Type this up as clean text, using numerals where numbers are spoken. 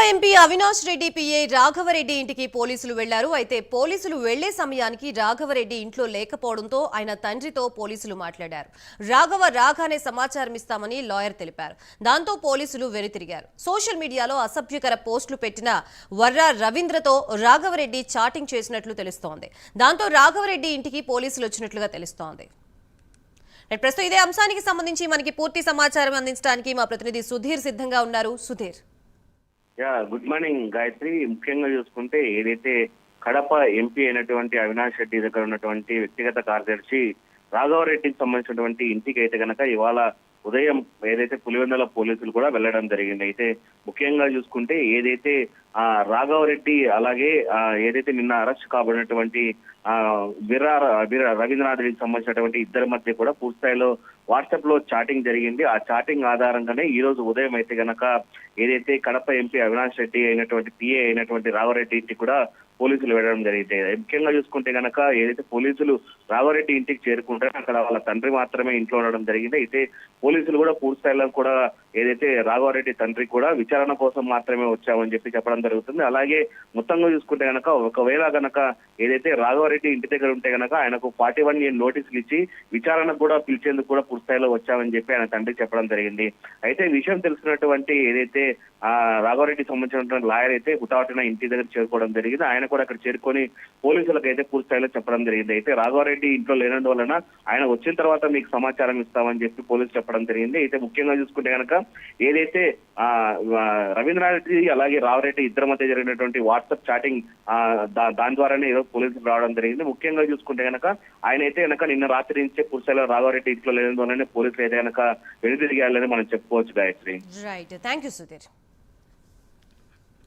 MP Avinash Reddy PA Raghava Reddy ఇంటికి పోలీసులు వెళ్లారు. అయితే పోలీసులు వెళ్లే సమయానికి రాఘవరెడ్డి ఇంట్లో లేకపోవడంతో ఆయన తండ్రితో పోలీసులు మాట్లాడారు. రాఘవ రాగానే సమాచారం ఇస్తామని లాయర్ తెలిపారు. దాంతో పోలీసులు వెనుతిరిగారు. సోషల్ మీడియాలో అసభ్యకర పోస్టులు పెట్టిన వర్రా రవీంద్రతో రాఘవరెడ్డి చాటింగ్ చేసినట్లు తెలుస్తోంది. దాంతో రాఘవరెడ్డి ఇంటికి పోలీసులు వచ్చినట్లుగా తెలుస్తోంది. ప్రస్తుతం ఇదే అంశానికి సంబంధించి మనకి పూర్తి సమాచారం అందించడానికి మా ప్రతినిధి సుధీర్ సిద్ధంగా ఉన్నారు. Sudheer, good morning Gayatri. ముఖ్యంగా చూసుకుంటే ఏదైతే కడప ఎంపీ అయినటువంటి అవినాష్ రెడ్డి దగ్గర ఉన్నటువంటి వ్యక్తిగత కార్యదర్శి రాఘవరెడ్డికి సంబంధించినటువంటి ఇంటికి అయితే కనుక ఇవాళ ఉదయం ఏదైతే పులివెందుల పోలీసులు కూడా వెళ్లడం జరిగింది. అయితే ముఖ్యంగా చూసుకుంటే ఏదైతే రాఘవరెడ్డి అలాగే ఏదైతే నిన్న అరెస్ట్ కాబడినటువంటి రవీంద్రనాథ్ రెడ్డికి సంబంధించినటువంటి ఇద్దరి మధ్య కూడా పూర్తి స్థాయిలో వాట్సాప్ లో చాటింగ్ జరిగింది. ఆ చాటింగ్ ఆధారంగానే ఈ రోజు ఉదయం అయితే గనక ఏదైతే కడప ఎంపీ అవినాష్ రెడ్డి అయినటువంటి పిఏ అయినటువంటి రాఘవరెడ్డి ఇంటికి కూడా పోలీసులు వెళ్ళడం జరిగింది. ముఖ్యంగా చూసుకుంటే గనక ఏదైతే పోలీసులు రాఘవరెడ్డి ఇంటికి చేరుకుంటారో అక్కడ వాళ్ళ తండ్రి మాత్రమే ఇంట్లో ఉండడం జరిగింది. అయితే పోలీసులు కూడా పూర్తి స్థాయిలో కూడా ఏదైతే రాఘవరెడ్డి తండ్రి కూడా విచారణ కోసం మాత్రమే వచ్చామని చెప్పడం జరుగుతుంది. అలాగే మొత్తంగా చూసుకుంటే గనక ఒకవేళ గనక ఏదైతే రాఘవరెడ్డి ఇంటి దగ్గర ఉంటే గనక ఆయనకు 41 నోటీసులు ఇచ్చి విచారణకు కూడా పిలిచేందుకు కూడా పూర్తి స్థాయిలో వచ్చామని చెప్పి ఆయన తండ్రి చెప్పడం జరిగింది. అయితే విషయం తెలిసినటువంటి ఏదైతే రాఘవరెడ్డికి సంబంధించినటువంటి లాయర్ అయితే హుటాహుటిన ఇంటి దగ్గర చేరుకోవడం జరిగింది. ఆయన కూడా అక్కడ చేరుకొని పోలీసులకు అయితే పూర్తి స్థాయిలో చెప్పడం జరిగింది. అయితే రాఘవరెడ్డి ఇంట్లో లేనందువలన ఆయన వచ్చిన తర్వాత మీకు సమాచారం ఇస్తామని చెప్పి పోలీసులు చెప్పడం జరిగింది. అయితే ముఖ్యంగా చూసుకుంటే కనుక ఏదైతే రవీంద్రనాథ్ రెడ్డి అలాగే రాఘవరెడ్డి ఇద్దరి మధ్య జరిగినటువంటి వాట్సాప్ చాటింగ్ దాని ద్వారానే ఈరోజు పోలీసులు రావడం జరిగింది. ముఖ్యంగా చూసుకుంటే కనుక ఆయన అయితే కనుక నిన్న రాత్రి నుంచే పూర్తి స్థాయిలో రాఘవరెడ్డి ఇంట్లో లేనందువలనే పోలీసులు అయితే కనుక వెనుదిరిగాలని మనం చెప్పుకోవచ్చు Gayatri. Right, thank you Sudheer.